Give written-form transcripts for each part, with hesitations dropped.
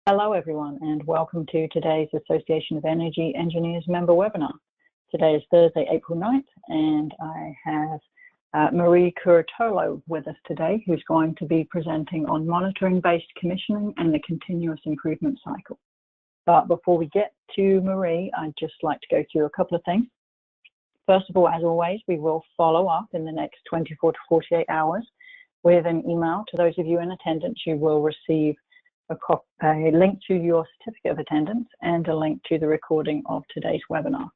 Hello everyone and welcome to today's Association of Energy Engineers member webinar. Today is Thursday, April 9th, and I have Marie Curatolo with us today, who's going to be presenting on monitoring-based commissioning and the continuous improvement cycle. But before we get to Marie, I'd just like to go through a couple of things. First of all, as always, we will follow up in the next 24 to 48 hours with an email to those of you in attendance. You will receive a link to your certificate of attendance and a link to the recording of today's webinar.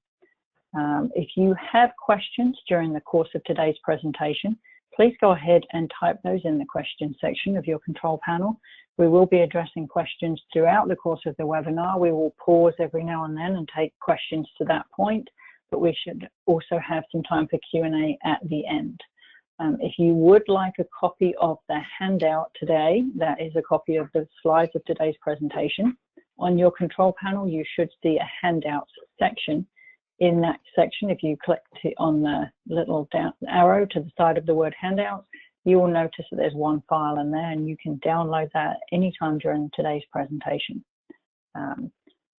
If you have questions during the course of today's presentation, please go ahead and type those in the question section of your control panel. We will be addressing questions throughout the course of the webinar. We will pause every now and then and take questions to that point, but we should also have some time for Q&A at the end. If you would like a copy of the handout today, that is a copy of the slides of today's presentation. On your control panel, you should see a handouts section. In that section, if you click on the little down arrow to the side of the word handouts, you will notice that there's one file in there, and you can download that anytime during today's presentation.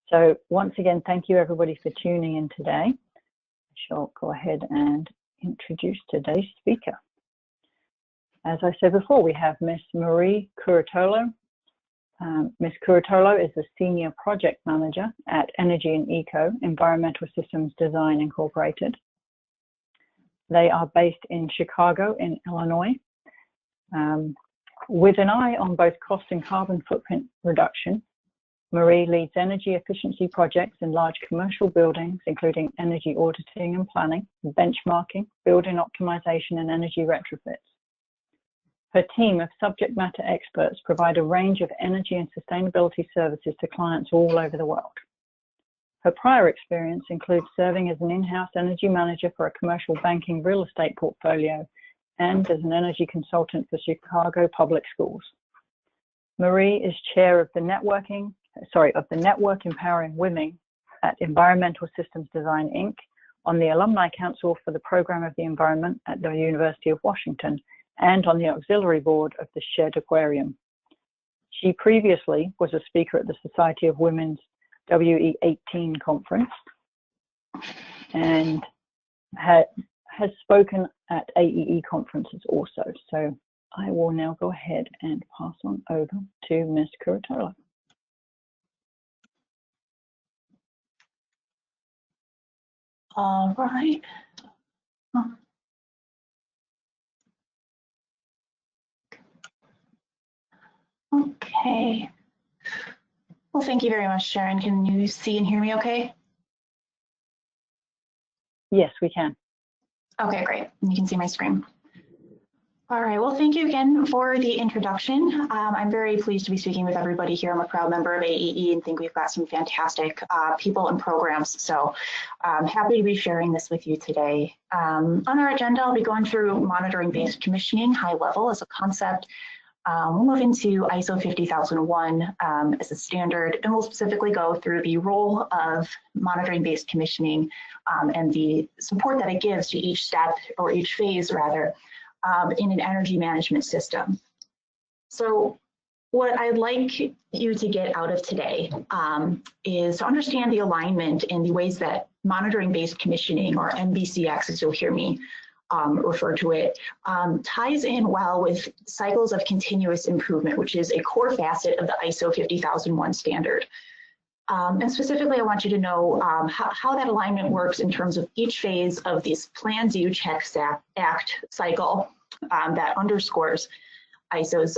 So once again, thank you everybody for tuning in today. I shall go ahead and introduce today's speaker. As I said before, we have Miss Marie Curatolo. Ms. Curatolo is the Senior Project Manager at Energy+Eco, Environmental Systems Design Incorporated. They are based in Chicago, in Illinois. With an eye on both cost and carbon footprint reduction, Marie leads energy efficiency projects in large commercial buildings, including energy auditing and planning, benchmarking, building optimization, and energy retrofits. Her team of subject matter experts provide a range of energy and sustainability services to clients all over the world. Her prior experience includes serving as an in-house energy manager for a commercial banking real estate portfolio and as an energy consultant for Chicago Public Schools. Marie is chair of the Network Empowering Women at Environmental Systems Design, Inc., on the Alumni Council for the Program of the Environment at the University of Washington, and on the auxiliary board of the Shed Aquarium. She previously was a speaker at the Society of Women's WE18 conference and has spoken at AEE conferences also. So I will now go ahead and pass on over to Ms. Curatolo. All right. Okay. Well, thank you very much, Sharon. Can you see and hear me okay? Yes, we can. Okay, great. You can see my screen. All right, well, thank you again for the introduction. I'm very pleased to be speaking with everybody here. I'm a proud member of AEE and think we've got some fantastic people and programs. So I'm happy to be sharing this with you today. On our agenda, I'll be going through monitoring-based commissioning, high level as a concept. We'll move into ISO 50001 as a standard, and we'll specifically go through the role of monitoring-based commissioning and the support that it gives to each step, or each phase rather, in an energy management system. So what I'd like you to get out of today is to understand the alignment and the ways that monitoring-based commissioning, or MBCX as you'll hear me refer to it, ties in well with cycles of continuous improvement, which is a core facet of the ISO 50001 standard. And specifically, I want you to know how that alignment works in terms of each phase of this Plan, Do, Check, Act cycle that underscores ISO's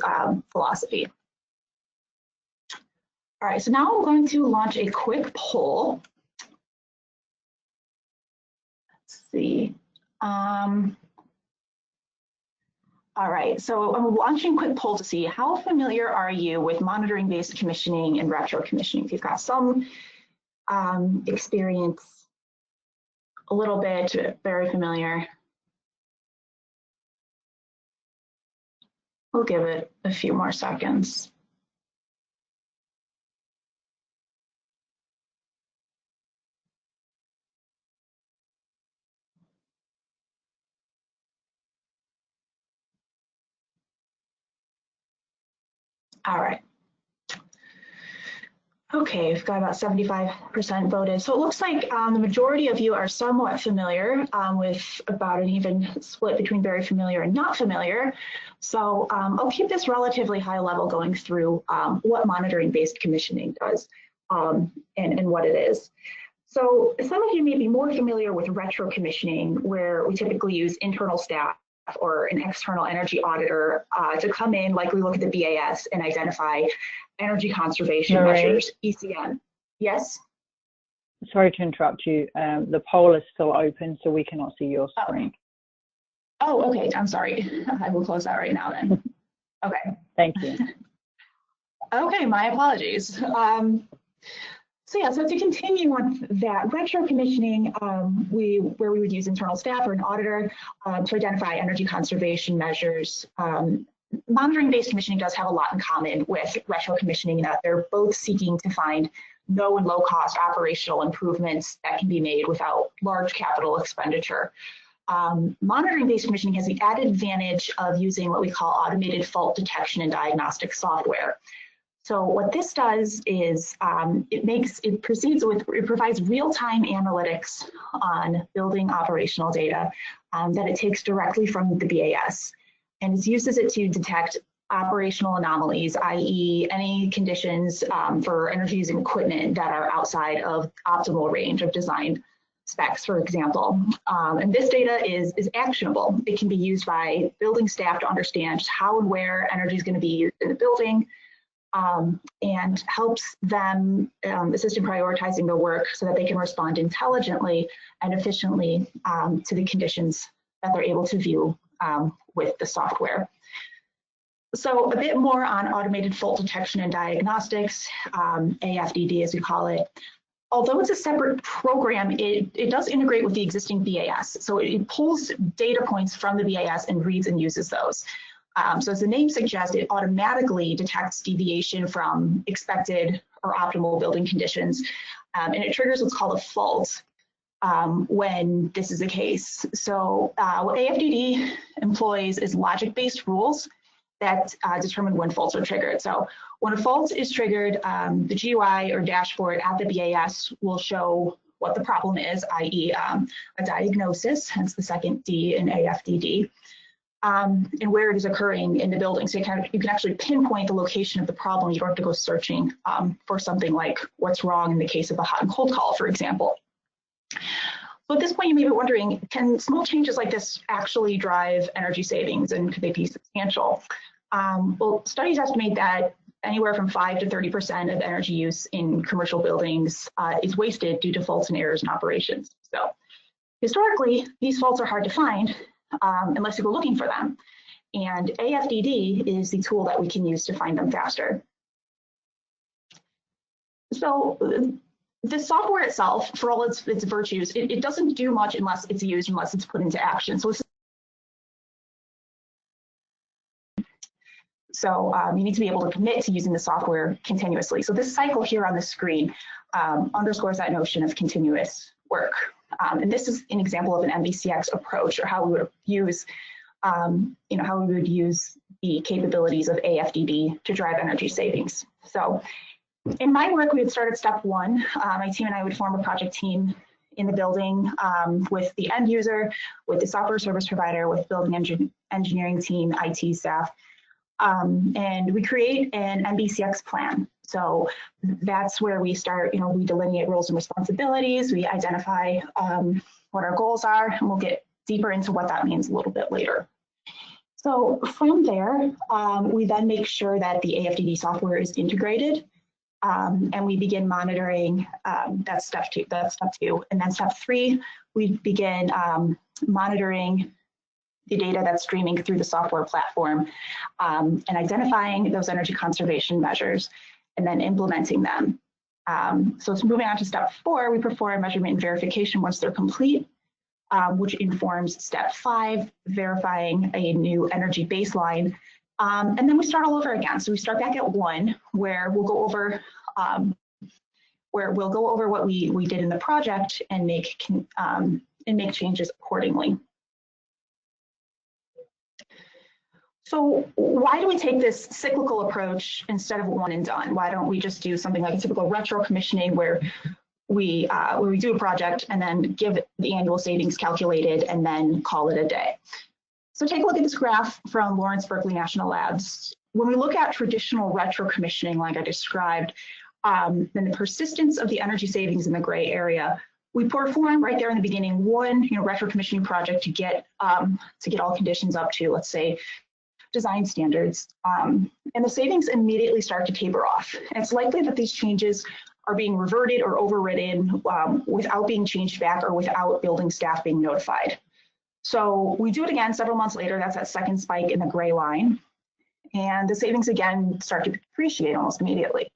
philosophy. All right, so now I'm going to launch a quick poll. Let's see. All right, so I'm launching a quick poll to see how familiar are you with monitoring-based commissioning and retro commissioning. If you've got some experience, a little bit, very familiar. We'll give it a few more seconds. All right. Okay, we've got about 75% voted. So it looks like the majority of you are somewhat familiar with about an even split between very familiar and not familiar. So I'll keep this relatively high level going through what monitoring-based commissioning does and what it is. So some of you may be more familiar with retro commissioning, where we typically use internal staff or an external energy auditor to come in, like we look at the BAS and identify energy conservation measures, ECM. Yes? Sorry to interrupt you. The poll is still open, so we cannot see your screen. Oh, okay. I'm sorry. I will close that right now then. Okay. Thank you. Okay, my apologies. So to continue on that, retro commissioning, where we would use internal staff or an auditor to identify energy conservation measures. Monitoring-based commissioning does have a lot in common with retro commissioning, in that they're both seeking to find no and low-cost operational improvements that can be made without large capital expenditure. Monitoring-based commissioning has the added advantage of using what we call automated fault detection and diagnostic software. So what this does is it provides real-time analytics on building operational data that it takes directly from the BAS, and it uses it to detect operational anomalies, i.e. any conditions for energy using equipment that are outside of optimal range of design specs, for example. And this data is actionable. It can be used by building staff to understand just how and where energy is going to be used in the building, and helps them assist in prioritizing their work so that they can respond intelligently and efficiently to the conditions that they're able to view with the software. So a bit more on automated fault detection and diagnostics, AFDD as we call it. Although it's a separate program, it does integrate with the existing BAS. So it pulls data points from the BAS and reads and uses those. So as the name suggests, it automatically detects deviation from expected or optimal building conditions, and it triggers what's called a fault when this is the case. So what AFDD employs is logic-based rules that determine when faults are triggered. So when a fault is triggered, the GUI or dashboard at the BAS will show what the problem is, i.e. a diagnosis, hence the second D in AFDD. And where it is occurring in the building. So you can actually pinpoint the location of the problem. You don't have to go searching for something like what's wrong in the case of a hot and cold call, for example. So at this point, you may be wondering, can small changes like this actually drive energy savings, and could they be substantial? Well, studies estimate that anywhere from 5 to 30% of energy use in commercial buildings is wasted due to faults and errors in operations. So historically, these faults are hard to find, unless you go looking for them. And AFDD is the tool that we can use to find them faster. So the software itself, for all its virtues, it doesn't do much unless it's used, unless it's put into action. So you need to be able to commit to using the software continuously. So this cycle here on the screen underscores that notion of continuous work. And this is an example of an MBCX approach, or how we would use, how we would use the capabilities of AFDD to drive energy savings. So in my work, we had started step one. My team and I would form a project team in the building with the end user, with the software service provider, with building engineering team, IT staff. And we create an MBCX plan. So that's where we start, we delineate roles and responsibilities, we identify what our goals are, and we'll get deeper into what that means a little bit later. So from there, we then make sure that the AFDD software is integrated, and we begin monitoring. That's step two. And then step three, we begin monitoring the data that's streaming through the software platform, and identifying those energy conservation measures, and then implementing them. So it's moving on to step four. We perform measurement and verification once they're complete, which informs step five, verifying a new energy baseline. And then we start all over again. So we start back at one, where we'll go over what we did in the project and make changes accordingly. So why do we take this cyclical approach instead of one and done? Why don't we just do something like a typical retro commissioning where we do a project and then give the annual savings calculated and then call it a day? So take a look at this graph from Lawrence Berkeley National Labs. When we look at traditional retro commissioning, like I described, then the persistence of the energy savings in the gray area, we perform right there in the beginning one retro commissioning project to get all conditions up to, let's say, design standards, and the savings immediately start to taper off. And it's likely that these changes are being reverted or overridden without being changed back or without building staff being notified. So we do it again several months later. That's that second spike in the gray line. And the savings again start to depreciate almost immediately.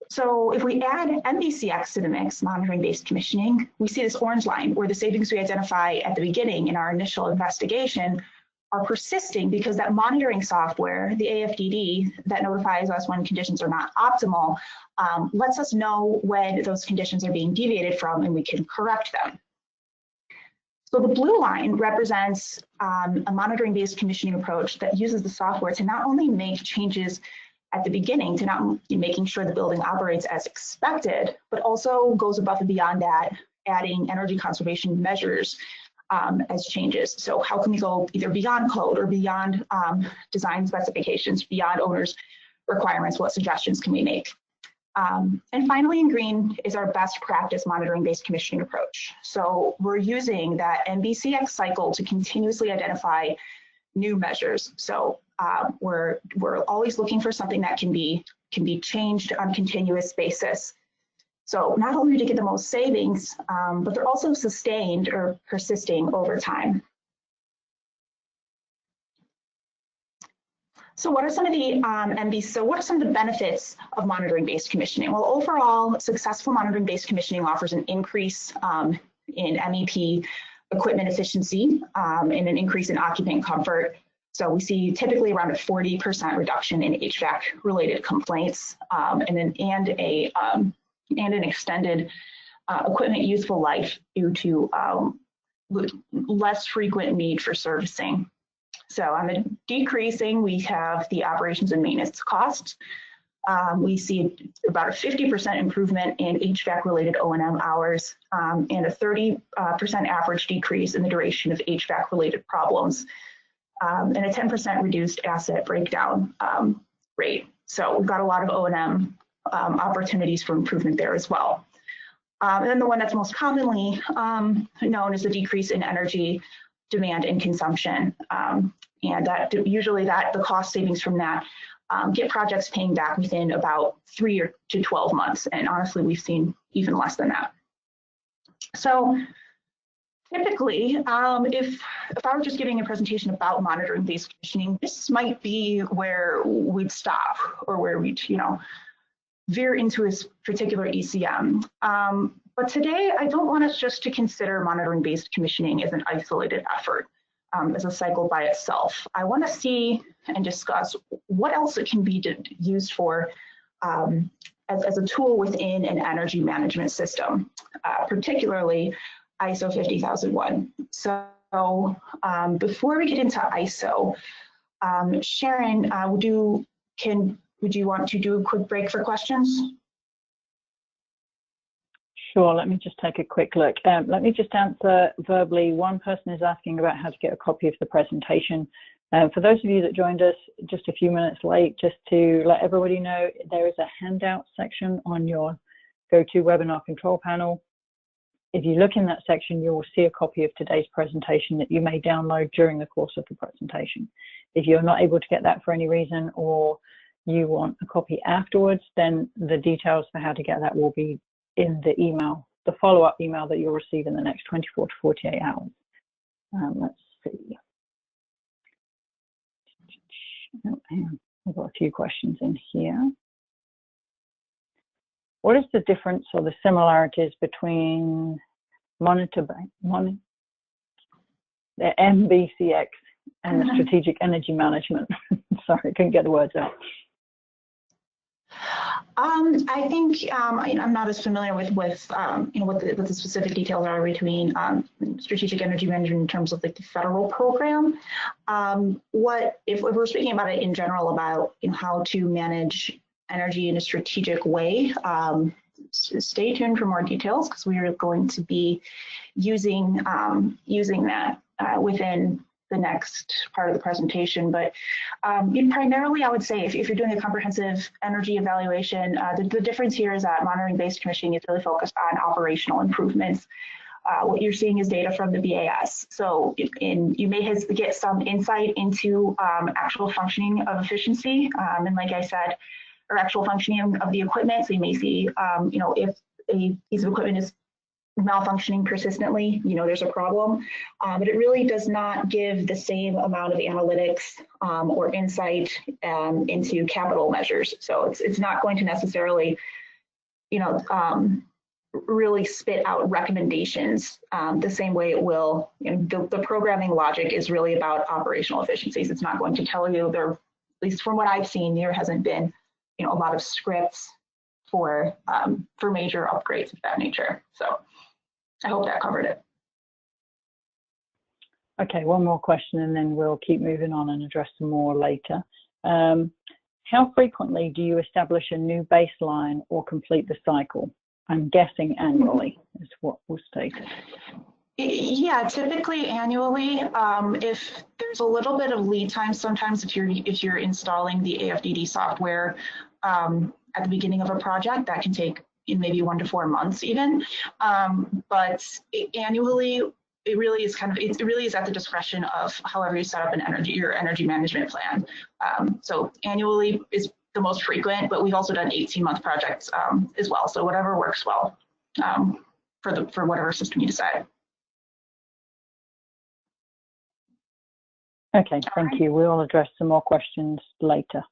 So if we add MBCX to the mix, monitoring-based commissioning, we see this orange line where the savings we identify at the beginning in our initial investigation are persisting because that monitoring software, the AFDD, that notifies us when conditions are not optimal, lets us know when those conditions are being deviated from and we can correct them. So the blue line represents a monitoring-based commissioning approach that uses the software to not only make changes at the beginning to not making sure the building operates as expected, but also goes above and beyond that, adding energy conservation measures as changes. So how can we go either beyond code or beyond design specifications, beyond owners' requirements? What suggestions can we make? And finally, in green is our best practice monitoring-based commissioning approach. So we're using that MBCX cycle to continuously identify new measures. So we're always looking for something that can be changed on a continuous basis. So not only to get the most savings, but they're also sustained or persisting over time. So what are some of the what are some of the benefits of monitoring-based commissioning? Well, overall, successful monitoring-based commissioning offers an increase in MEP equipment efficiency and an increase in occupant comfort. So we see typically around a 40% reduction in HVAC-related complaints and an extended equipment useful life due to less frequent need for servicing. So on the decreasing, we have the operations and maintenance costs. We see about a 50% improvement in HVAC-related O&M hours and a 30% average decrease in the duration of HVAC-related problems and a 10% reduced asset breakdown rate. So we've got a lot of O&M opportunities for improvement there as well. And then the one that's most commonly known is the decrease in energy demand and consumption. And that usually the cost savings from that get projects paying back within about 3 to 12 months. And honestly, we've seen even less than that. So typically, if I were just giving a presentation about monitoring-based commissioning, this might be where we'd stop or where we'd, veer into a particular ECM. But today, I don't want us just to consider monitoring-based commissioning as an isolated effort, as a cycle by itself. I want to see and discuss what else it can be used for as a tool within an energy management system, particularly ISO 50001. So before we get into ISO, Sharon, would you want to do a quick break for questions? Sure, let me just take a quick look. Let me just answer verbally. One person is asking about how to get a copy of the presentation. For those of you that joined us just a few minutes late, just to let everybody know, there is a handout section on your GoToWebinar control panel. If you look in that section, you will see a copy of today's presentation that you may download during the course of the presentation. If you're not able to get that for any reason, or you want a copy afterwards, then the details for how to get that will be in the email, the follow-up email that you'll receive in the next 24 to 48 hours. Let's see. I've got a few questions in here. What is the difference or the similarities between the MBCX and the strategic energy management? Sorry, I couldn't get the words out. I think I'm not as familiar with you know what the specific details are between strategic energy management in terms of like the federal program. What if we're speaking about it in general about how to manage energy in a strategic way? Stay tuned for more details because we are going to be using that within the next part of the presentation. But primarily, I would say if you're doing a comprehensive energy evaluation, the difference here is that monitoring-based commissioning is really focused on operational improvements. What you're seeing is data from the BAS. So you may get some insight into actual functioning of efficiency. And like I said, or actual functioning of the equipment. So you may see, if a piece of equipment is malfunctioning persistently, there's a problem, but it really does not give the same amount of analytics or insight into capital measures. So it's not going to necessarily, really spit out recommendations the same way it will. The programming logic is really about operational efficiencies. It's not going to tell you there, at least from what I've seen, there hasn't been, a lot of scripts for major upgrades of that nature. So I hope that covered it. Okay, one more question and then we'll keep moving on and address some more later. How frequently do you establish a new baseline or complete the cycle? I'm guessing annually is what was stated. Yeah, typically annually. If there's a little bit of lead time, sometimes if you're installing the AFDD software at the beginning of a project, that can take maybe 1 to 4 months even. But annually, it really is at the discretion of however you set up your energy management plan. So annually is the most frequent, but we've also done 18-month projects as well. So whatever works well for whatever system you decide. Okay, thank you. We'll address some more questions later.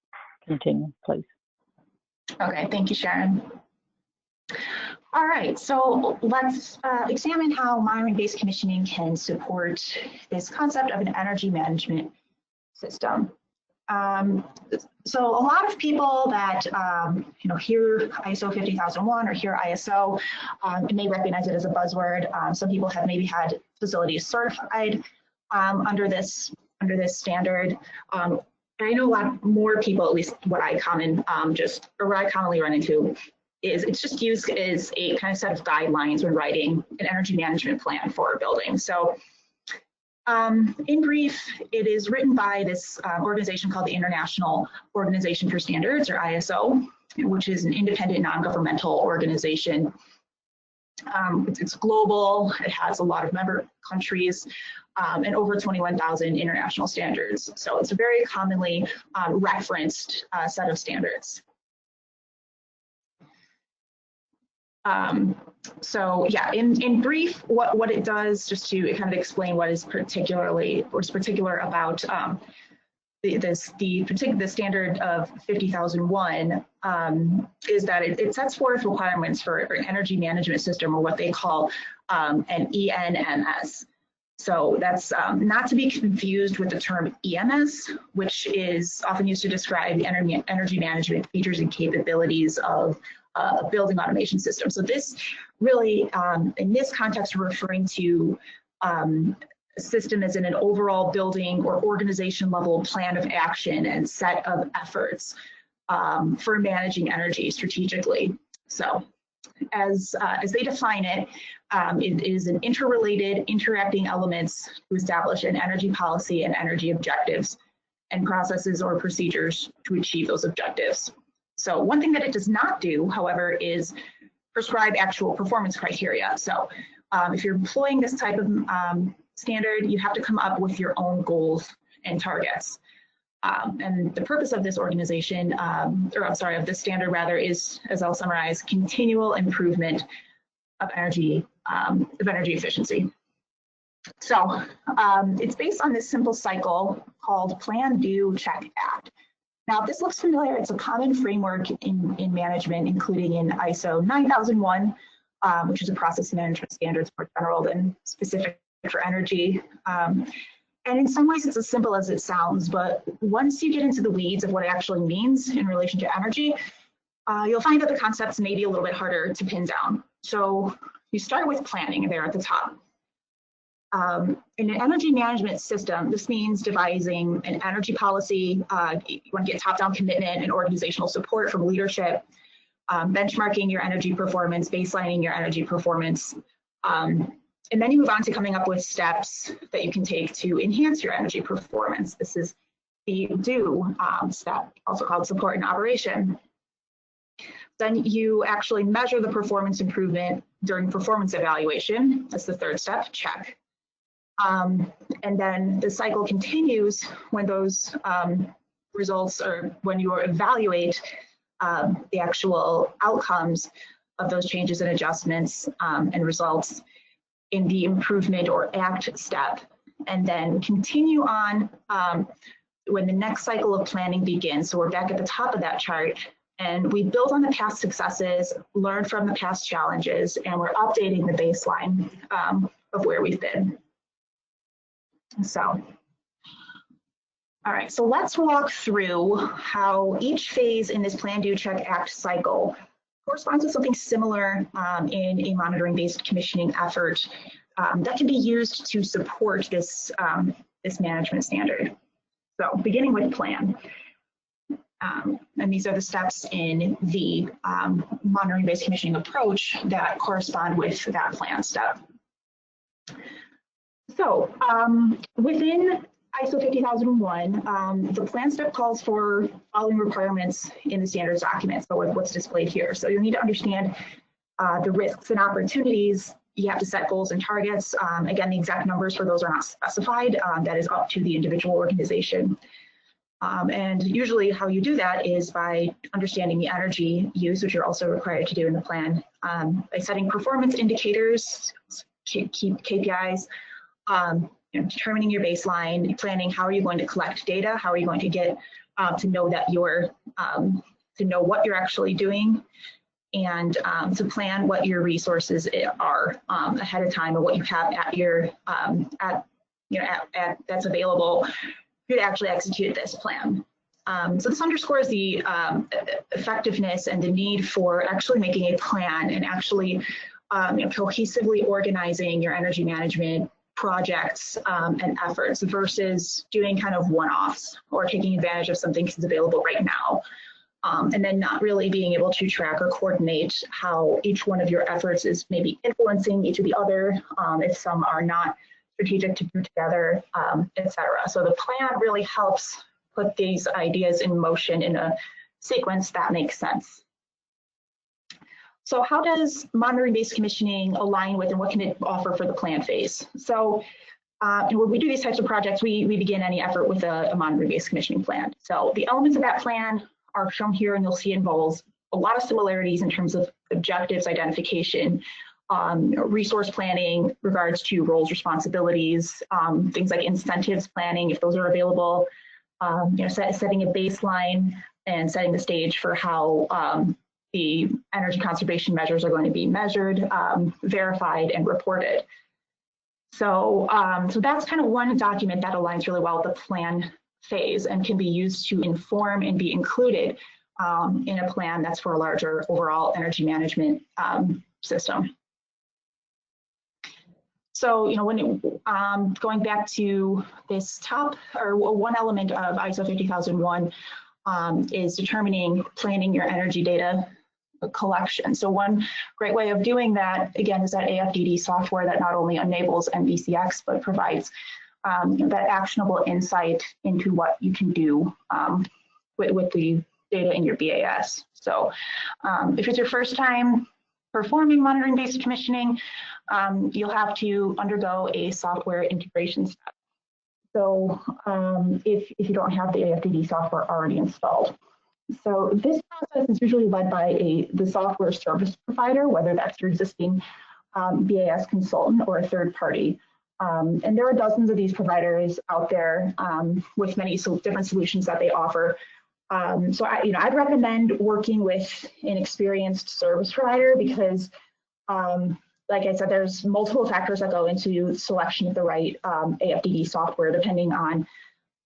Continue, please. Okay, thank you, Sharon. All right, so let's examine how monitoring-based commissioning can support this concept of an energy management system. So a lot of people that hear ISO 50001 or hear ISO may recognize it as a buzzword. Some people have maybe had facilities certified under this standard. I know a lot more people, at least what I commonly run into, is it's just used as a kind of set of guidelines when writing an energy management plan for a building. So in brief, it is written by this organization called the International Organization for Standards, or ISO, which is an independent non-governmental organization. It's global, it has a lot of member countries, and over 21,000 international standards. So it's a very commonly referenced set of standards. So yeah, in brief, what it does, just to kind of explain what's particular about the standard of 50001 is that it sets forth requirements for an energy management system, or what they call an ENMS. So that's not to be confused with the term EMS, which is often used to describe the energy management features and capabilities of a building automation system. So this really, in this context, we're referring to a system as in an overall building or organization level plan of action and set of efforts for managing energy strategically. So as they define it, it is an interrelated, interacting elements to establish an energy policy and energy objectives and processes or procedures to achieve those objectives. So one thing that it does not do, however, is prescribe actual performance criteria. So if you're employing this type of standard, you have to come up with your own goals and targets. And the purpose of this organization, of this standard rather, is, as I'll summarize, continual improvement of energy efficiency. So it's based on this simple cycle called Plan, Do, Check, Act. Now, if this looks familiar, it's a common framework in management, including in ISO 9001, which is a process management standards more general than specific for energy. And in some ways, it's as simple as it sounds, but once you get into the weeds of what it actually means in relation to energy, you'll find that the concepts may be a little bit harder to pin down. So you start with planning there at the top. In an energy management system, this means devising an energy policy. You want to get top-down commitment and organizational support from leadership, benchmarking your energy performance, baselining your energy performance, and then you move on to coming up with steps that you can take to enhance your energy performance. This is the do step, also called support and operation. Then you actually measure the performance improvement during performance evaluation. That's the third step, check. And then the cycle continues when those results, or when you evaluate the actual outcomes of those changes and adjustments and results in the improvement or act step, and then continue on when the next cycle of planning begins. So we're back at the top of that chart, and we build on the past successes, learn from the past challenges, and we're updating the baseline of where we've been. So, all right, so let's walk through how each phase in this plan, do, check, act cycle corresponds to something similar in a monitoring-based commissioning effort that can be used to support this, this management standard. So beginning with plan. And these are the steps in the monitoring-based commissioning approach that correspond with that plan step. So within ISO 50001, the plan step calls for following requirements in the standards document, so what's displayed here. So you'll need to understand the risks and opportunities. You have to set goals and targets. Again, the exact numbers for those are not specified. That is up to the individual organization. And usually how you do that is by understanding the energy use, which you're also required to do in the plan, by setting performance indicators, KPIs, determining your baseline, planning how are you going to collect data, how are you going to get to know that you're to know what you're actually doing, and to plan what your resources are ahead of time, or what you have at your that's available to actually execute this plan. So this underscores the effectiveness and the need for actually making a plan and actually cohesively organizing your energy management projects and efforts versus doing kind of one-offs or taking advantage of something that's available right now, and then not really being able to track or coordinate how each one of your efforts is maybe influencing each of the other, if some are not strategic to do together, etc. So the plan really helps put these ideas in motion in a sequence that makes sense. So how does monitoring-based commissioning align with, and what can it offer for the plan phase? So when we do these types of projects, we begin any effort with a monitoring-based commissioning plan. So the elements of that plan are shown here, and you'll see involves a lot of similarities in terms of objectives identification, resource planning, regards to roles, responsibilities, things like incentives planning, if those are available, setting a baseline and setting the stage for how the energy conservation measures are going to be measured, verified, and reported. So, so that's kind of one document that aligns really well with the plan phase and can be used to inform and be included in a plan that's for a larger overall energy management system. So, when going back to this top, or one element of ISO 50001 is determining, planning your energy data collection. So one great way of doing that, again, is that AFDD software that not only enables MVCX, but provides that actionable insight into what you can do with the data in your BAS. So if it's your first time performing monitoring-based commissioning, you'll have to undergo a software integration step. So if you don't have the AFDD software already installed. So this process is usually led by the software service provider, whether that's your existing BAS consultant or a third party. And there are dozens of these providers out there with many different solutions that they offer. So I'd recommend working with an experienced service provider because, like I said, there's multiple factors that go into selection of the right AFDD software, depending on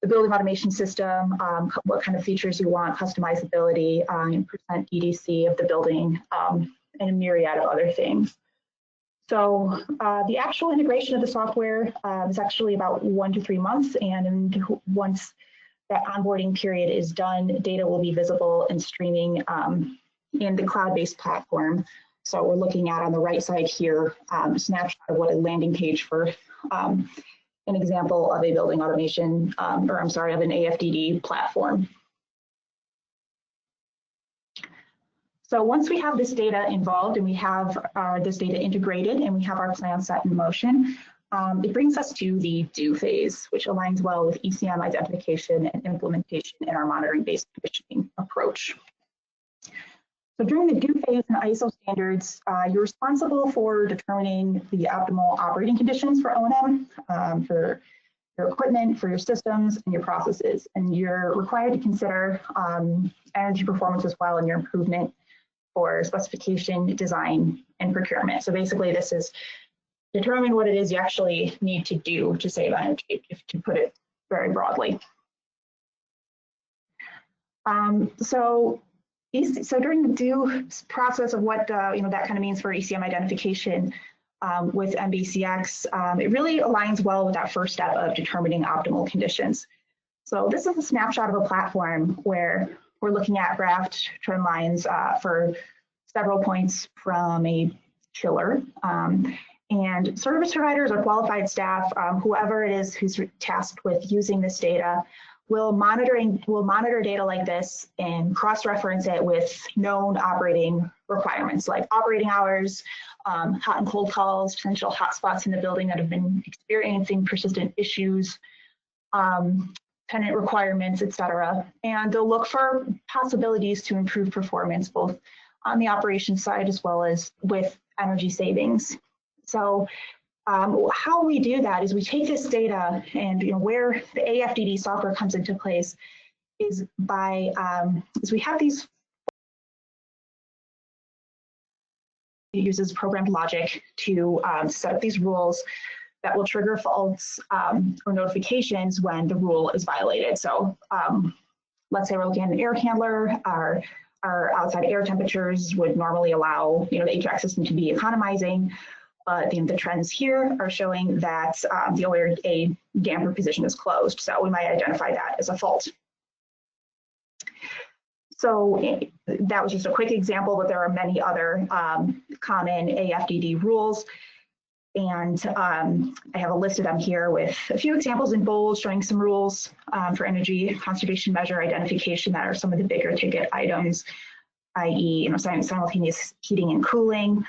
the building automation system, what kind of features you want, customizability, percent EDC of the building, and a myriad of other things. So the actual integration of the software is actually about 1 to 3 months, and once that onboarding period is done, data will be visible and streaming in the cloud-based platform. So we're looking at on the right side here, a snapshot of what a landing page for an example of a building automation, of an AFDD platform. So once we have this data involved and we have this data integrated and we have our plan set in motion, it brings us to the do phase, which aligns well with ECM identification and implementation in our monitoring-based commissioning approach. So during the do phase in ISO standards, you're responsible for determining the optimal operating conditions for O&M, for your equipment, for your systems, and your processes. And you're required to consider energy performance as well in your improvement for specification, design, and procurement. So basically, this is determine what it is you actually need to do to save energy, to put it very broadly. So during the due process of what that kind of means for ECM identification with MBCX, it really aligns well with that first step of determining optimal conditions. So this is a snapshot of a platform where we're looking at graphed trend lines for several points from a chiller. And service providers or qualified staff, whoever it is who's tasked with using this data, will monitor data like this and cross-reference it with known operating requirements like operating hours, hot and cold calls, potential hotspots in the building that have been experiencing persistent issues, tenant requirements, et cetera. And they'll look for possibilities to improve performance both on the operations side as well as with energy savings. So how we do that is we take this data, and where the AFDD software comes into place is by we have these. It uses programmed logic to set up these rules that will trigger faults or notifications when the rule is violated. So let's say we're looking at an air handler. Our outside air temperatures would normally allow the HVAC system to be economizing. But the trends here are showing that the OA damper position is closed. So we might identify that as a fault. So that was just a quick example, but there are many other common AFDD rules. And I have a list of them here with a few examples in bold showing some rules for energy conservation measure identification that are some of the bigger ticket items, i.e. simultaneous heating and cooling.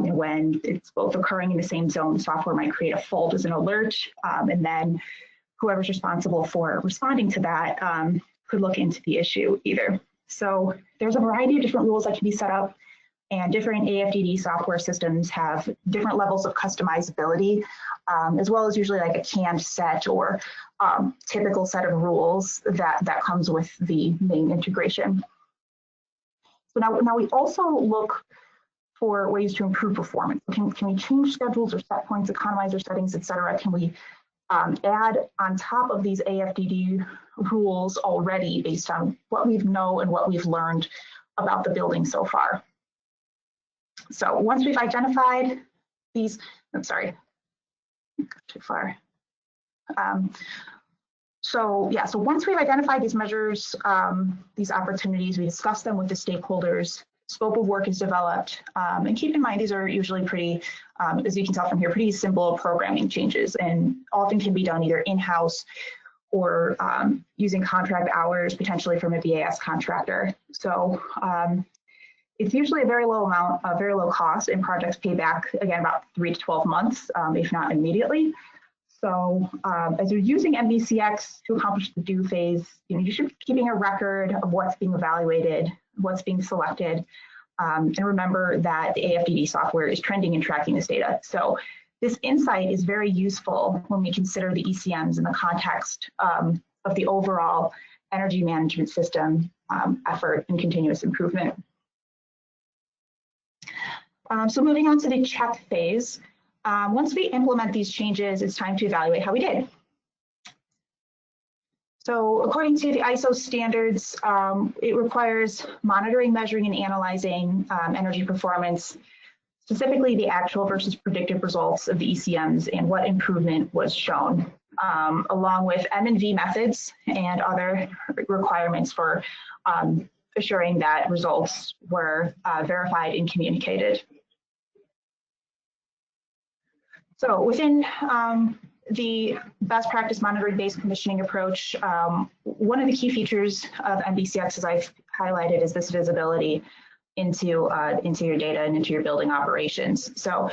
When it's both occurring in the same zone, software might create a fault as an alert, and then whoever's responsible for responding to that could look into the issue either. So there's a variety of different rules that can be set up, and different AFDD software systems have different levels of customizability, as well as usually like a canned set or typical set of rules that comes with the main integration. So now we also look for ways to improve performance. Can we change schedules or set points, economizer settings, et cetera? Can we add on top of these AFDD rules already based on what we know and what we've learned about the building so far? So once we've identified these, I'm sorry, too far. So once we've identified these measures, these opportunities, we discuss them with the stakeholders. Scope of work is developed, and keep in mind these are usually pretty, as you can tell from here, pretty simple programming changes, and often can be done either in-house or using contract hours, potentially from a BAS contractor. So it's usually a very low amount, a very low cost, and projects pay back again about 3 to 12 months, if not immediately. So as you're using MBCX to accomplish the do phase, you should be keeping a record of what's being evaluated, what's being selected, and remember that the AFDD software is trending and tracking this data. So this insight is very useful when we consider the ECMs in the context of the overall energy management system effort and continuous improvement. So moving on to the check phase. Once we implement these changes, it's time to evaluate how we did. So according to the ISO standards, it requires monitoring, measuring, and analyzing energy performance, specifically the actual versus predictive results of the ECMs and what improvement was shown, along with M&V methods and other requirements for assuring that results were verified and communicated. So within the best practice monitoring-based commissioning approach, one of the key features of MBCX, as I've highlighted, is this visibility into your data and into your building operations. So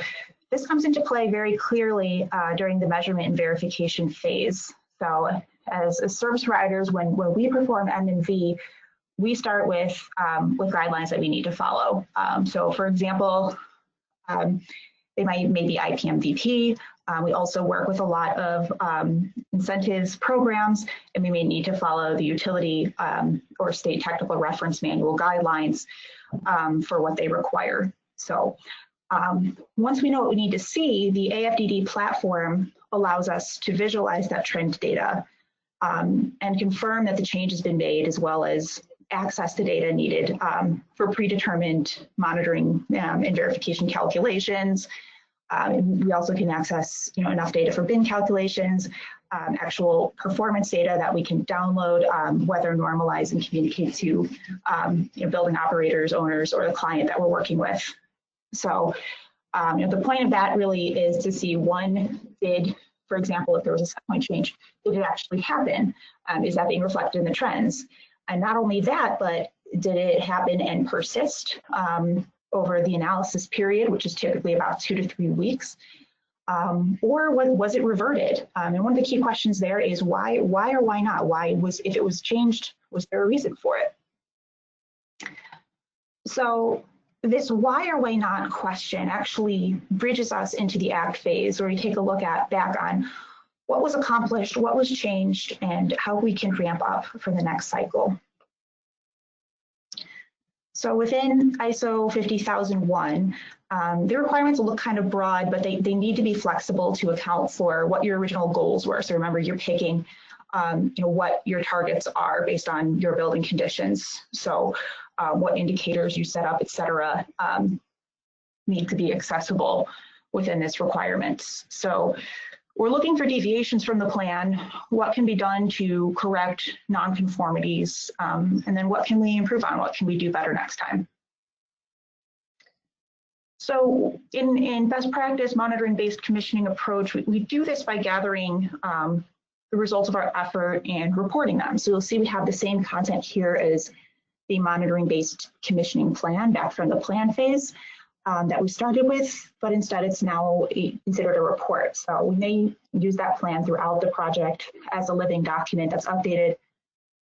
this comes into play very clearly during the measurement and verification phase. So as service providers, when we perform M&V, we start with guidelines that we need to follow. So for example, they maybe IPMVP. We also work with a lot of incentives programs, and we may need to follow the utility or state technical reference manual guidelines for what they require. So once we know what we need to see, the AFDD platform allows us to visualize that trend data and confirm that the change has been made, as well as access the data needed for predetermined monitoring and verification calculations. We also can access enough data for bin calculations, actual performance data that we can download, weather normalize, and communicate to building operators, owners, or the client that we're working with. So the point of that really is to see, one, for example, if there was a set point change, did it actually happen? Is that being reflected in the trends? And not only that, but did it happen and persist over the analysis period, which is typically about 2 to 3 weeks, or was it reverted? And one of the key questions there is why or why not? If it was changed, was there a reason for it? So this why or why not question actually bridges us into the act phase, where we take a look back on what was accomplished, what was changed, and how we can ramp up for the next cycle. So within ISO 50001, the requirements will look kind of broad, but they need to be flexible to account for what your original goals were. So remember, you're picking what your targets are based on your building conditions. So what indicators you set up, et cetera, need to be accessible within this requirement. So we're looking for deviations from the plan, what can be done to correct nonconformities, and then what can we improve on, what can we do better next time. So in best practice monitoring-based commissioning approach, we do this by gathering the results of our effort and reporting them. So you'll see we have the same content here as the monitoring-based commissioning plan back from the plan phase that we started with, but instead it's now considered a report. So we may use that plan throughout the project as a living document that's updated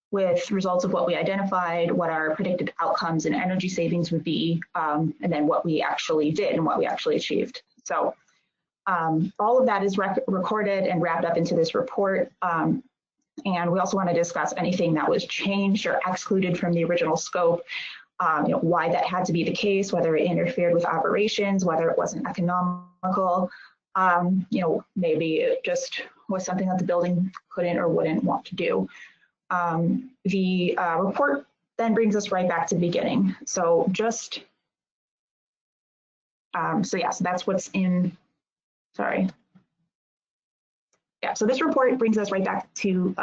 with results of what we identified, what our predicted outcomes and energy savings would be, and then what we actually did and what we actually achieved. So all of that is recorded and wrapped up into this report. And we also want to discuss anything that was changed or excluded from the original scope, why that had to be the case, whether it interfered with operations, whether it wasn't economical, maybe it just was something that the building couldn't or wouldn't want to do. The report then brings us right back to the beginning. So so that's what's in, sorry. Yeah, so this report brings us right back to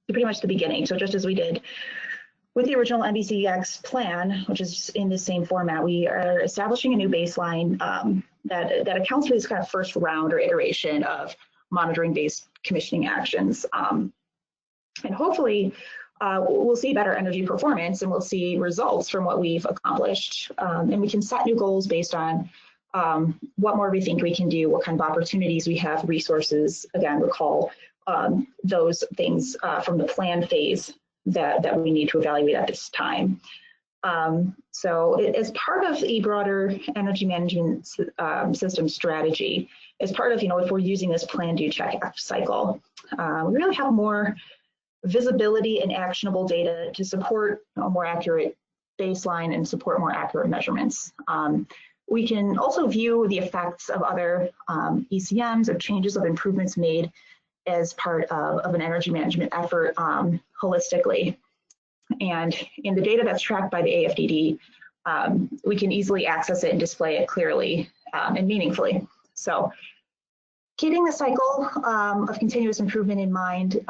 pretty much the beginning. So just as we did with the original MBCX plan, which is in the same format, we are establishing a new baseline that accounts for this kind of first round or iteration of monitoring-based commissioning actions. And hopefully we'll see better energy performance and we'll see results from what we've accomplished. And we can set new goals based on what more we think we can do, what kind of opportunities we have, resources. Again, recall those things from the plan phase that we need to evaluate at this time. So as part of a broader energy management system strategy, as part of, if we're using this plan, do, check, act cycle, we really have more visibility and actionable data to support a more accurate baseline and support more accurate measurements. We can also view the effects of other ECMs, of changes, of improvements made as part of an energy management effort holistically. And in the data that's tracked by the AFDD, we can easily access it and display it clearly and meaningfully. So keeping the cycle of continuous improvement in mind,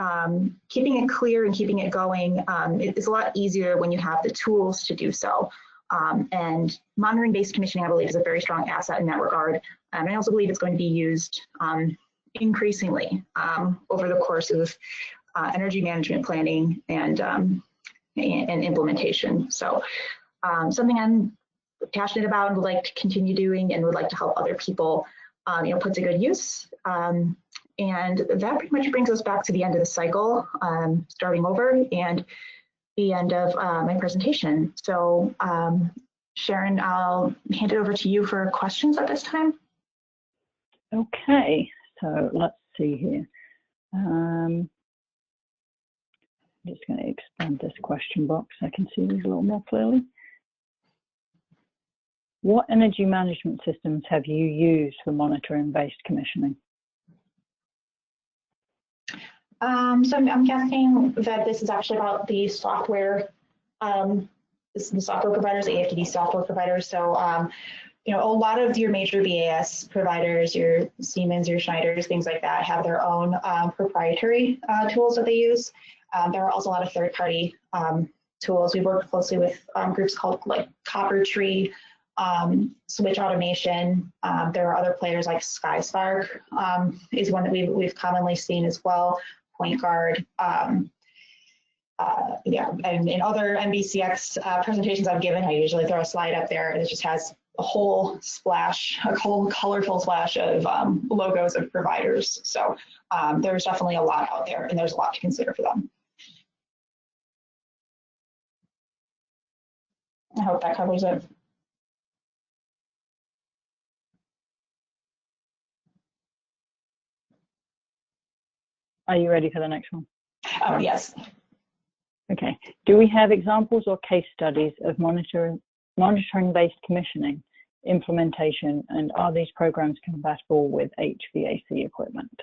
keeping it clear and keeping it going is a lot easier when you have the tools to do so. And monitoring-based commissioning, I believe, is a very strong asset in that regard. And I also believe it's going to be used increasingly over the course of energy management planning and implementation. So something I'm passionate about and would like to continue doing and would like to help other people put to good use. And that pretty much brings us back to the end of the cycle, starting over, and the end of my presentation. So Sharon, I'll hand it over to you for questions at this time. Okay, so let's see here. I'm just going to expand this question box so I can see these a little more clearly. What energy management systems have you used for monitoring-based commissioning? So I'm guessing that this is actually about the software, the software providers, AFDD software providers. So, a lot of your major BAS providers, your Siemens, your Schneiders, things like that, have their own proprietary tools that they use. There are also a lot of third-party tools. We work closely with groups called like Copper Tree, Switch Automation. There are other players like SkySpark is one that we've commonly seen as well. Point Guard, and in other MBCX presentations I've given, I usually throw a slide up there and it just has a whole splash, a whole colorful splash of logos of providers. So there's definitely a lot out there and there's a lot to consider for them. I hope that covers it. Are you ready for the next one? Oh, yes. Okay. Do we have examples or case studies of monitoring-based commissioning, implementation, and are these programs compatible with HVAC equipment?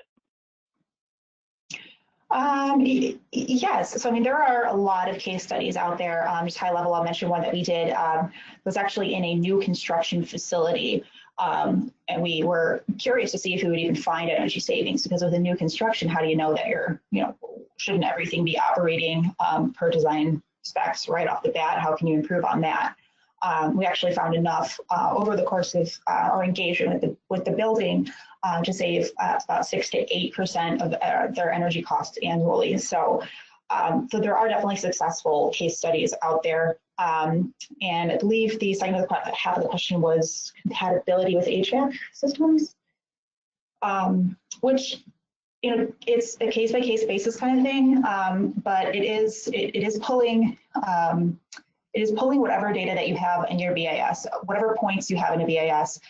Yes, so I mean, there are a lot of case studies out there. Just high level, I'll mention one that we did. Was actually in a new construction facility. And we were curious to see if we would even find energy savings, because with a new construction, how do you know that shouldn't everything be operating per design specs right off the bat? How can you improve on that? We actually found enough over the course of our engagement with the building to save about 6 to 8% of their energy costs annually. So there are definitely successful case studies out there. And I believe the second half of the question was compatibility with Hvac systems, which it's a case-by-case basis kind of thing, but it is pulling whatever data that you have in your BAS, whatever points you have in a BAS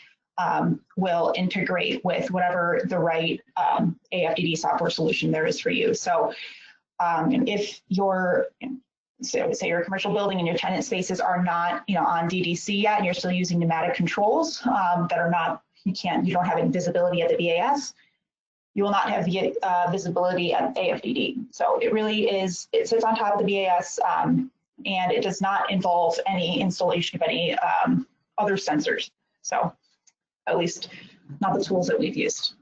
will integrate with whatever the right AFDD software solution there is for you. So if your say your commercial building and your tenant spaces are not on DDC yet, and you're still using pneumatic controls that are not, you don't have any visibility at the BAS, you will not have the visibility at AFDD. So it really is, it sits on top of the BAS and it does not involve any installation of any other sensors. So at least not the tools that we've used.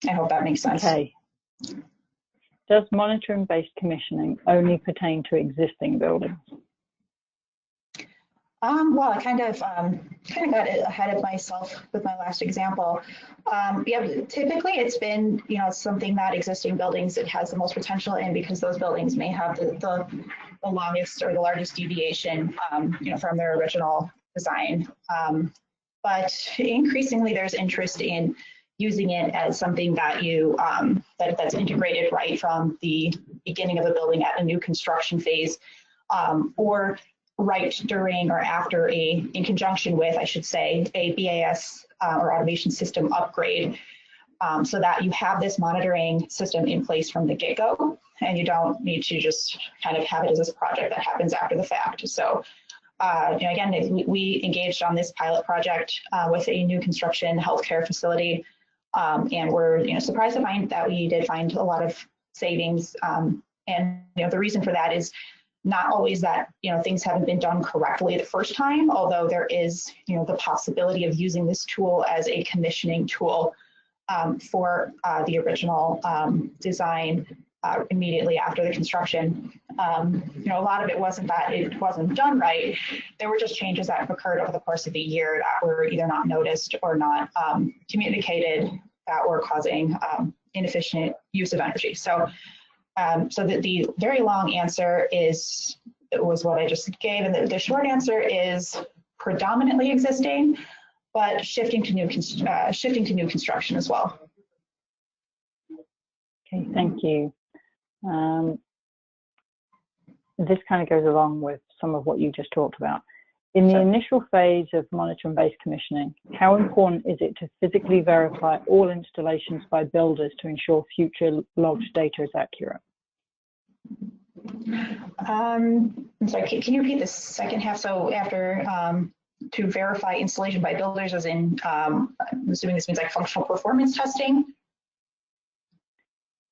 I hope that makes sense. Okay. Does monitoring-based commissioning only pertain to existing buildings? Well, I kind of got ahead of myself with my last example. Yeah, typically it's been something that existing buildings it has the most potential in, because those buildings may have the longest or the largest deviation from their original design. But increasingly there's interest in using it as something that that's integrated right from the beginning of a building at a new construction phase, or right during or after in conjunction with, I should say, a BAS or automation system upgrade, so that you have this monitoring system in place from the get-go, and you don't need to just kind of have it as this project that happens after the fact. So again, we engaged on this pilot project with a new construction healthcare facility. And we're surprised to find that we did find a lot of savings. And the reason for that is not always that things haven't been done correctly the first time, although there is the possibility of using this tool as a commissioning tool for the original design immediately after the construction. A lot of it wasn't that it wasn't done right. There were just changes that occurred over the course of the year that were either not noticed or not communicated that were causing inefficient use of energy. So, the very long answer was what I just gave, and the short answer is predominantly existing, but shifting to new construction as well. Okay, thank you. This kind of goes along with some of what you just talked about. In the initial phase of monitoring-based commissioning, how important is it to physically verify all installations by builders to ensure future logged data is accurate? I'm sorry, can you repeat the second half? So after to verify installation by builders, as in, I'm assuming this means like functional performance testing?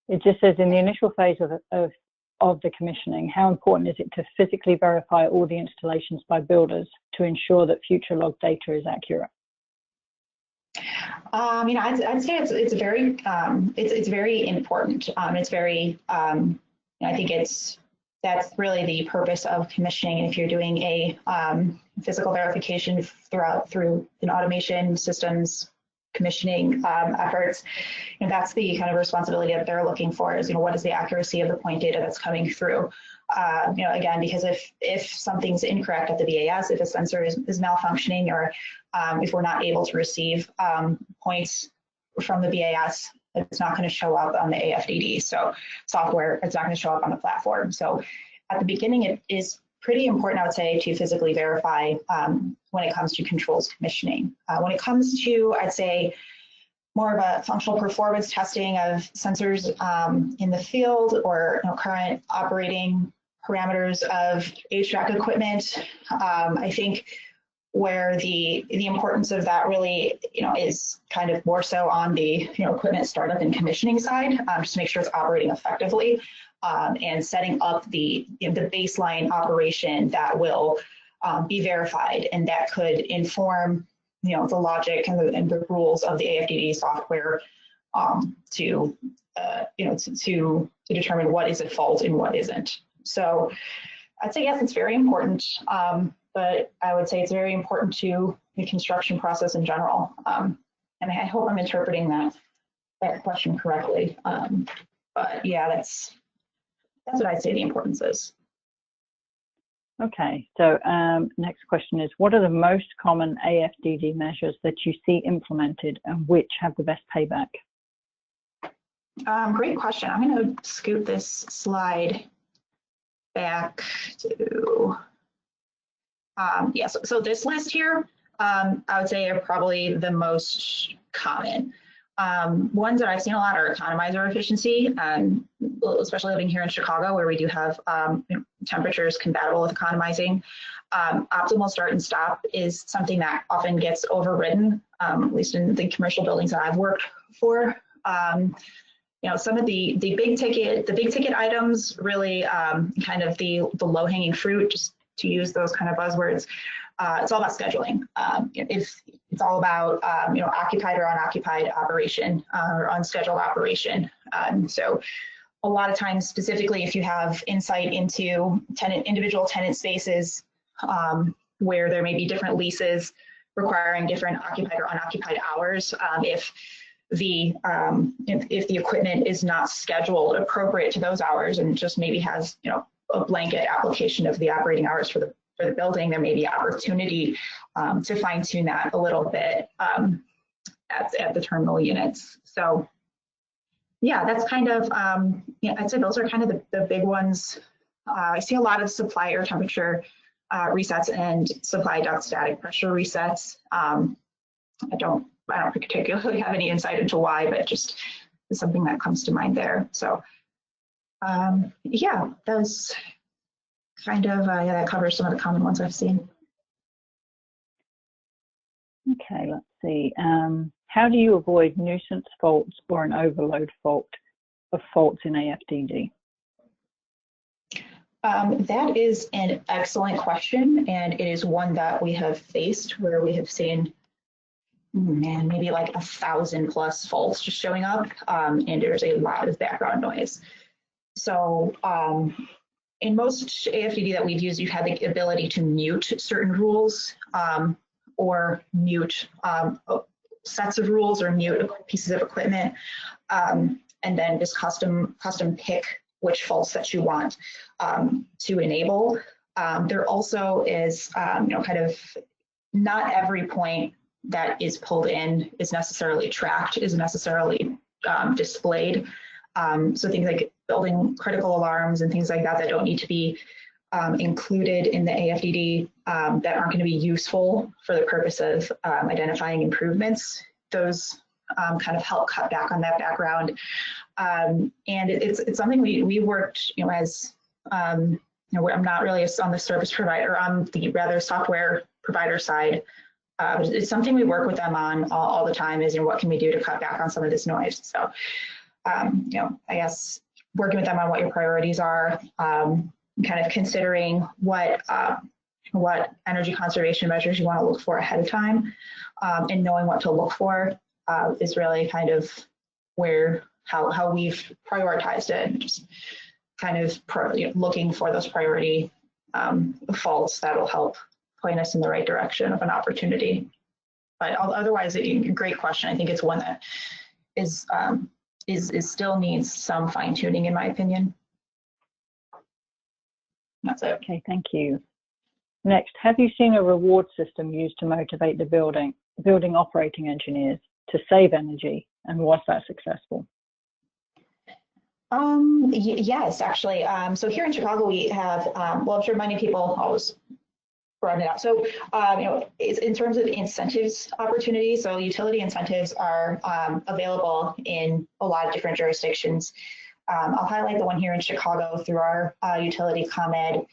It just says in the initial phase of the commissioning, how important is it to physically verify all the installations by builders to ensure that future log data is accurate? I'd say it's very important. It's very I think that's really the purpose of commissioning. If you're doing a physical verification through an automation systems commissioning efforts, that's the kind of responsibility that they're looking for is, what is the accuracy of the point data that's coming through? Again, because if something's incorrect at the VAS, if a sensor is malfunctioning, or if we're not able to receive points from the VAS, it's not going to show up on the AFDD. So software, it's not going to show up on the platform. So at the beginning, it is pretty important, I would say, to physically verify when it comes to controls commissioning. When it comes to, I'd say, more of a functional performance testing of sensors in the field, or current operating parameters of HVAC equipment, I think where the importance of that really is kind of more so on the equipment startup and commissioning side, just to make sure it's operating effectively, and setting up the baseline operation that will be verified, and that could inform the logic and the rules of the AFDD software to determine what is at fault and what isn't. So I'd say yes, it's very important, but I would say it's very important to the construction process in general. And I hope I'm interpreting that question correctly. But yeah, that's what I'd say the importance is. Okay, so next question is, what are the most common AFDD measures that you see implemented, and which have the best payback? Great question. I'm going to scoot this slide back to, so this list here, I would say are probably the most common. Ones that I've seen a lot are Economizer Efficiency, especially living here in Chicago, where we do have temperatures compatible with economizing. Optimal start and stop is something that often gets overridden, at least in the commercial buildings that I've worked for. Some of the big ticket items, really kind of the low hanging fruit, just to use those kind of buzzwords. It's all about scheduling. It's all about occupied or unoccupied operation, or unscheduled operation. So a lot of times, specifically if you have insight into individual tenant spaces where there may be different leases requiring different occupied or unoccupied hours, if the equipment is not scheduled appropriate to those hours and just maybe has a blanket application of the operating hours for the building, there may be opportunity to fine tune that a little bit at the terminal units. So yeah, that's kind of I'd say those are kind of the big ones. I see a lot of supplier temperature resets and supply duct static pressure resets. I don't particularly have any insight into why, but just is something that comes to mind there. So yeah, those kind of that covers some of the common ones I've seen. Okay, let's see. how do you avoid nuisance faults or an overload fault of faults in AFDD? That is an excellent question, and it is one that we have faced where we have seen, man, maybe like 1,000+ faults just showing up, and there's a lot of background noise. So in most AFDD that we've used, you've had the ability to mute certain rules or mute sets of rules or mute pieces of equipment, and then just custom pick which faults that you want to enable. There also is, kind of not every point that is pulled in is necessarily tracked, is necessarily displayed. So things like building critical alarms and things like that that don't need to be included in the AFDD that aren't going to be useful for the purpose of identifying improvements. Those kind of help cut back on that background. And it's something we worked, as, I'm not really on the service provider, on the rather software provider side. It's something we work with them on all the time is, what can we do to cut back on some of this noise? So, I guess working with them on what your priorities are, kind of considering what energy conservation measures you want to look for ahead of time, and knowing what to look for is really kind of how we've prioritized it, and just kind of looking for those priority faults that'll help point us in the right direction of an opportunity. But otherwise, great question. I think it's one that is still needs some fine tuning, in my opinion. That's it. Okay, thank you. Next, have you seen a reward system used to motivate the building operating engineers to save energy, and was that successful? Yes, actually. So here in Chicago, we have, well, I'm sure many people always broaden it out. So, it's in terms of incentives opportunities, so utility incentives are available in a lot of different jurisdictions. I'll highlight the one here in Chicago through our utility ComEd.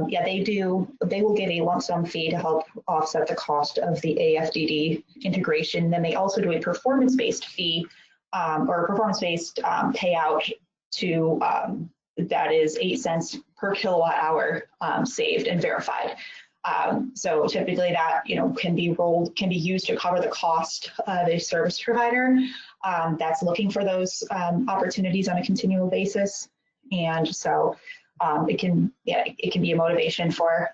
Yeah, they will give a lump sum fee to help offset the cost of the AFDD integration. Then they also do a performance-based fee or performance-based payout to that is 8 cents per kilowatt hour saved and verified. So typically that can be used to cover the cost of a service provider that's looking for those opportunities on a continual basis. And so it can be a motivation for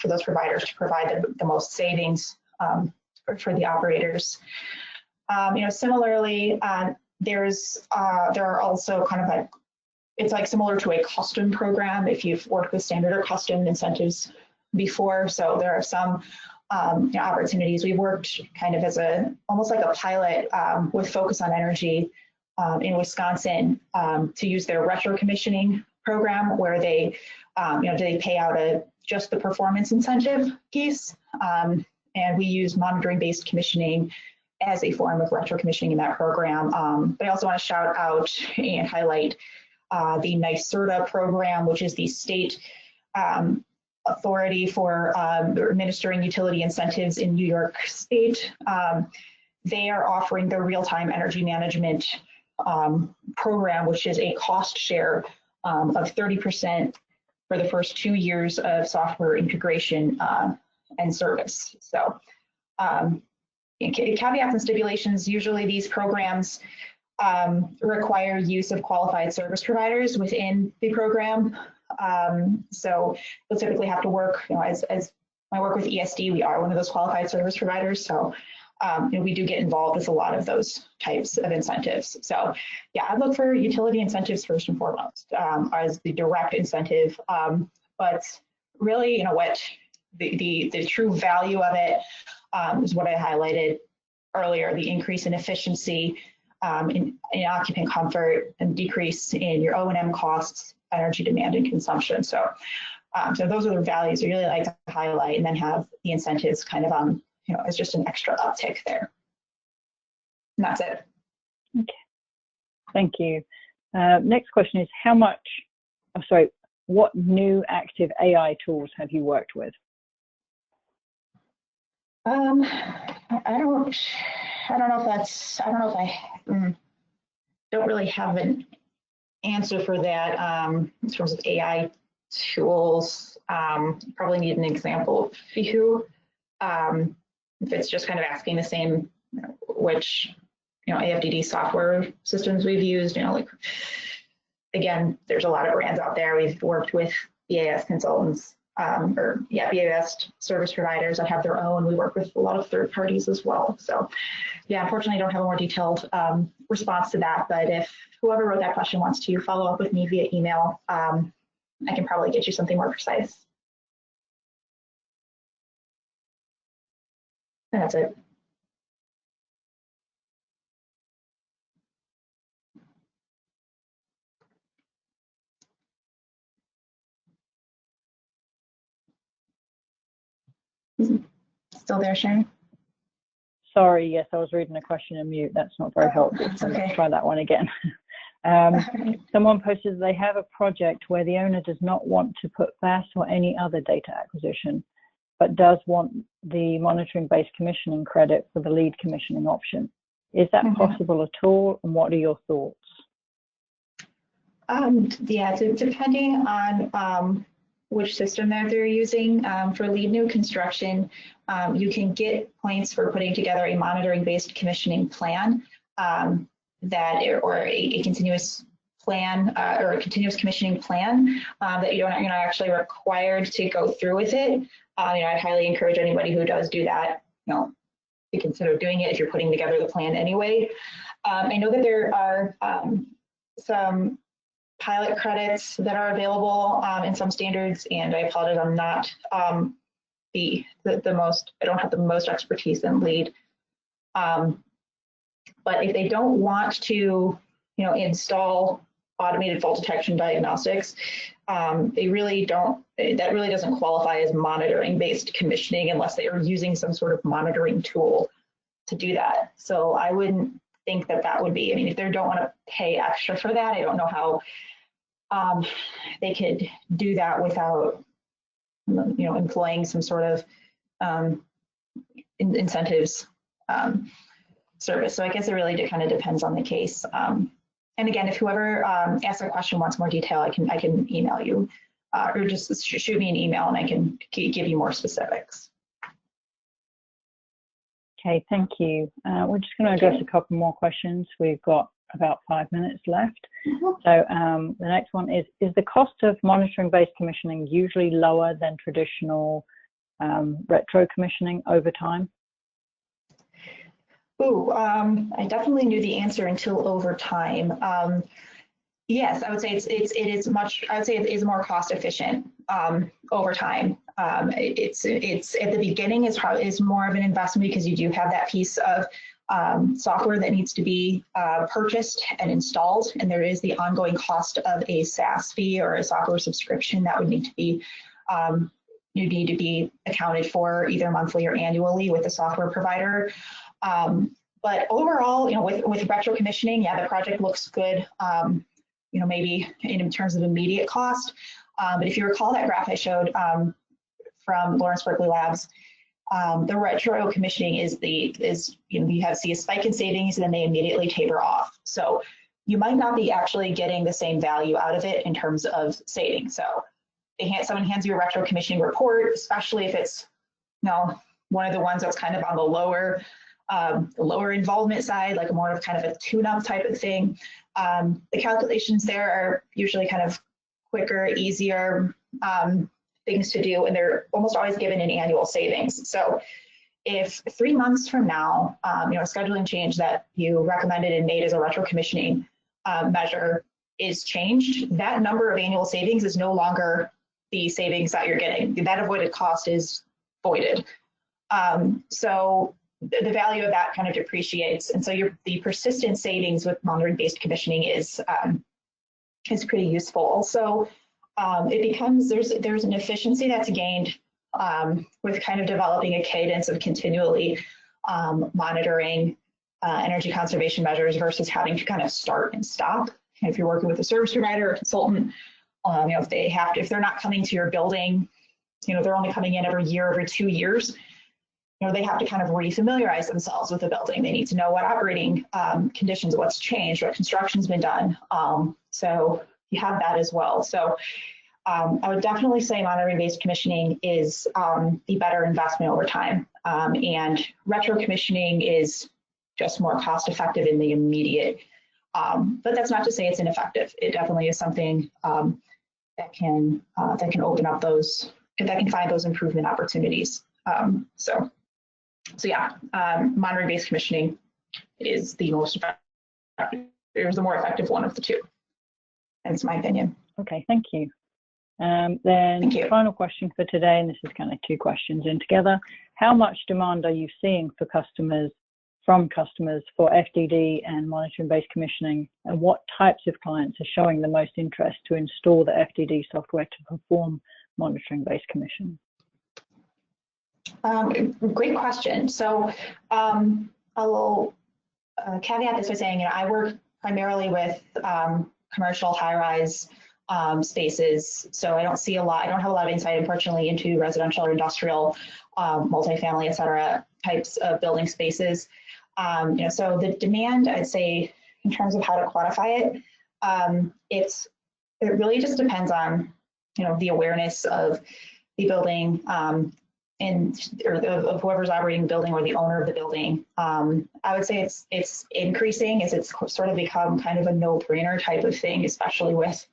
those providers to provide the most savings for the operators. Similarly, there are also kind of like, it's like similar to a custom program if you've worked with standard or custom incentives before. So there are some opportunities. We worked kind of as almost like a pilot with Focus on Energy in Wisconsin to use their retro commissioning program, where they they pay out just the performance incentive piece, and we use monitoring based commissioning as a form of retro commissioning in that program. But I also want to shout out and highlight the NYSERDA program, which is the state authority for administering utility incentives in New York State. They are offering the real-time energy management program, which is a cost share of 30% for the first 2 years of software integration and service. So caveats and stipulations, usually these programs require use of qualified service providers within the program. So you'll typically have to work, as I work with ESD, we are one of those qualified service providers. So we do get involved with a lot of those types of incentives. So yeah, I look for utility incentives first and foremost as the direct incentive. But really, what the true value of it is what I highlighted earlier: the increase in efficiency, in occupant comfort, and decrease in your O&M costs, energy demand, and consumption. So, so those are the values we really like to highlight, and then have the incentives kind of as just an extra uptick there. And that's it. Okay, thank you. Next question is what new active AI tools have you worked with? I don't I don't know if I don't really have an answer for that in terms of AI tools. Probably need an example of a few. If it's just kind of asking the same, which AFDD software systems we've used, like, again, there's a lot of brands out there. We've worked with BAS consultants, BAS service providers that have their own. We work with a lot of third parties as well. So yeah, unfortunately, I don't have a more detailed response to that, but if whoever wrote that question wants to follow up with me via email, I can probably get you something more precise. And that's it. Still there, Sharon? Sorry, yes, I was reading a question in mute. That's not very helpful. So okay. Let's try that one again. Someone posted they have a project where the owner does not want to put VAS or any other data acquisition, but does want the monitoring-based commissioning credit for the lead commissioning option. Is that possible at all, and what are your thoughts? Yeah, so depending on which system that they're using, for lead new construction, you can get points for putting together a monitoring-based commissioning plan or a continuous plan or a continuous commissioning plan that you're not actually required to go through with it. I highly encourage anybody who does do that, to consider doing it if you're putting together the plan anyway. I know that there are some pilot credits that are available in some standards, and I apologize, I'm not the most, I don't have the most expertise in lead. But if they don't want to, install automated fault detection diagnostics, they really don't, that really doesn't qualify as monitoring-based commissioning unless they are using some sort of monitoring tool to do that. So I wouldn't think that that would be, if they don't want to pay extra for that, I don't know how they could do that without, employing some sort of incentives service. So I guess it really kind of depends on the case. And again, if whoever asks a question wants more detail, I can email you or just shoot me an email and I can give you more specifics. Okay, thank you. We're just going to go to a couple more questions. We've got about 5 minutes left. So the next one is the cost of monitoring-based commissioning usually lower than traditional retro commissioning over time? Ooh, I definitely knew the answer until over time. Yes, I would say it is more cost efficient over time. It's at the beginning is more of an investment because you do have that piece of software that needs to be purchased and installed, and there is the ongoing cost of a SaaS fee or a software subscription that would need to be accounted for either monthly or annually with the software provider. But overall, with retro commissioning, yeah, the project looks good. Maybe in terms of immediate cost. But if you recall that graph I showed from Lawrence Berkeley Labs, the retro commissioning you see a spike in savings and then they immediately taper off. So you might not be actually getting the same value out of it in terms of savings. So someone hands you a retro commissioning report, especially if it's one of the ones that's kind of on the lower involvement side, like more of kind of a tune-up type of thing. The calculations there are usually kind of quicker, easier things to do, and they're almost always given in annual savings. So if 3 months from now, a scheduling change that you recommended and made as a retro commissioning measure is changed, that number of annual savings is no longer the savings that you're getting. That avoided cost is voided. So the value of that kind of depreciates, and so the persistent savings with monitoring-based commissioning is pretty useful. Also, it becomes there's an efficiency that's gained with kind of developing a cadence of continually monitoring energy conservation measures versus having to kind of start and stop. And if you're working with a service provider or consultant, if they're not coming to your building, they're only coming in every year, every 2 years. they have to kind of refamiliarize themselves with the building. They need to know what operating conditions, what's changed, what construction's been done. So you have that as well. So I would definitely say monitoring-based commissioning is the better investment over time. And retro commissioning is just more cost-effective in the immediate. But that's not to say it's ineffective. It definitely is something that can open up those, that can find those improvement opportunities. So yeah, monitoring-based commissioning is the most effective. It the more effective one of the two. That's my opinion. Okay, thank you. Then final question for today, and this is kind of two questions in together. How much demand are you seeing for from customers for FDD and monitoring-based commissioning, and what types of clients are showing the most interest to install the FDD software to perform monitoring-based commissioning? Great question. So I will caveat this by saying, I work primarily with commercial high-rise spaces, so I don't have a lot of insight, unfortunately, into residential or industrial, multifamily, et cetera, types of building spaces. So the demand, I'd say, in terms of how to quantify it, it really just depends on, the awareness of the building or of whoever's operating the building or the owner of the building. I would say it's increasing as it's sort of become kind of a no-brainer type of thing, especially with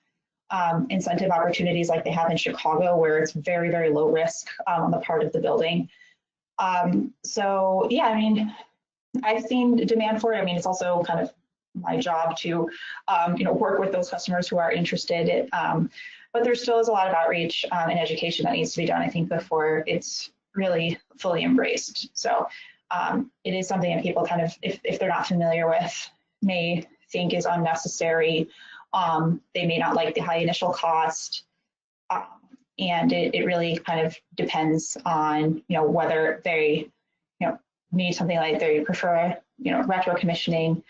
incentive opportunities like they have in Chicago, where it's very, very low risk on the part of the building. So yeah, I mean, I've seen demand for it. I mean, it's also kind of my job to, work with those customers who are interested. But there still is a lot of outreach and education that needs to be done, I think, before it's really fully embraced. So it is something that people kind of, if they're not familiar with, may think is unnecessary. They may not like the high initial cost. And it really kind of depends on, whether they, need something like they prefer, retro commissioning.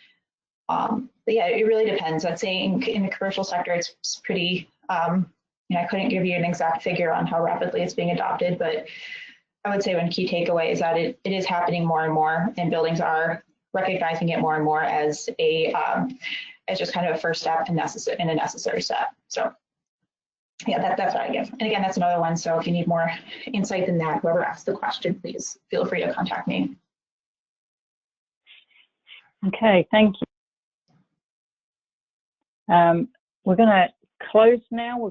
But yeah, it really depends. I'd say in the commercial sector, it's pretty, I couldn't give you an exact figure on how rapidly it's being adopted, but I would say one key takeaway is that it is happening more and more, and buildings are recognizing it more and more as as just kind of a first step and a necessary step. So yeah, that's what I give. And again, that's another one. So if you need more insight than that, whoever asked the question, please feel free to contact me. Okay, thank you. We're going to close now.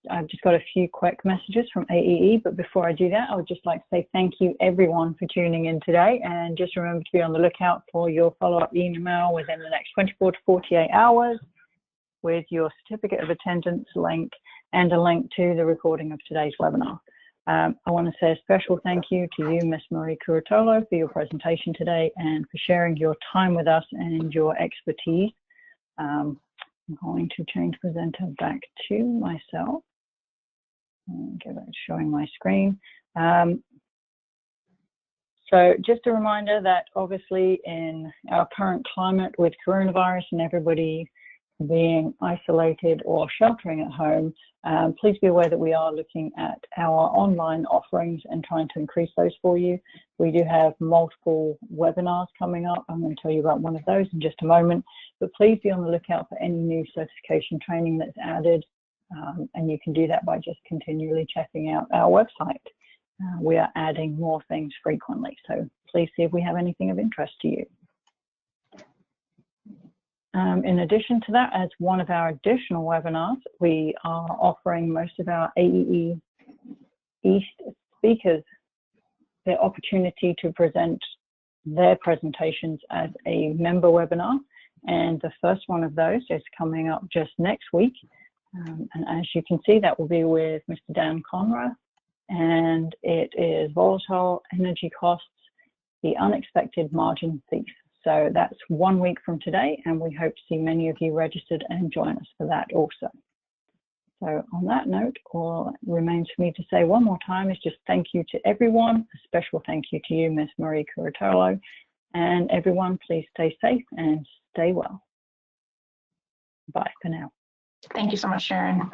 I've just got a few quick messages from AEE, but before I do that, I would just like to say thank you everyone for tuning in today, and just remember to be on the lookout for your follow-up email within the next 24 to 48 hours with your certificate of attendance link and a link to the recording of today's webinar. I want to say a special thank you to you, Ms. Marie Curatolo, for your presentation today and for sharing your time with us and your expertise. I'm going to change presenter back to myself and get back to showing my screen. So just a reminder that obviously in our current climate with coronavirus and everybody being isolated or sheltering at home, please be aware that we are looking at our online offerings and trying to increase those for you. We do have multiple webinars coming up. I'm going to tell you about one of those in just a moment, but please be on the lookout for any new certification training that's added, and you can do that by just continually checking out our website. We are adding more things frequently, so please see if we have anything of interest to you. In addition to that, as one of our additional webinars, we are offering most of our AEE East speakers the opportunity to present their presentations as a member webinar. And the first one of those is coming up just next week. And as you can see, that will be with Mr. Dan Conrad. And it is Volatile Energy Costs, the Unexpected Margin Thief. So that's 1 week from today, and we hope to see many of you registered and join us for that also. So on that note, all that remains for me to say one more time is just thank you to everyone. A special thank you to you, Ms. Marie Curatolo, and everyone, please stay safe and stay well. Bye for now. Thank you so much, Sharon.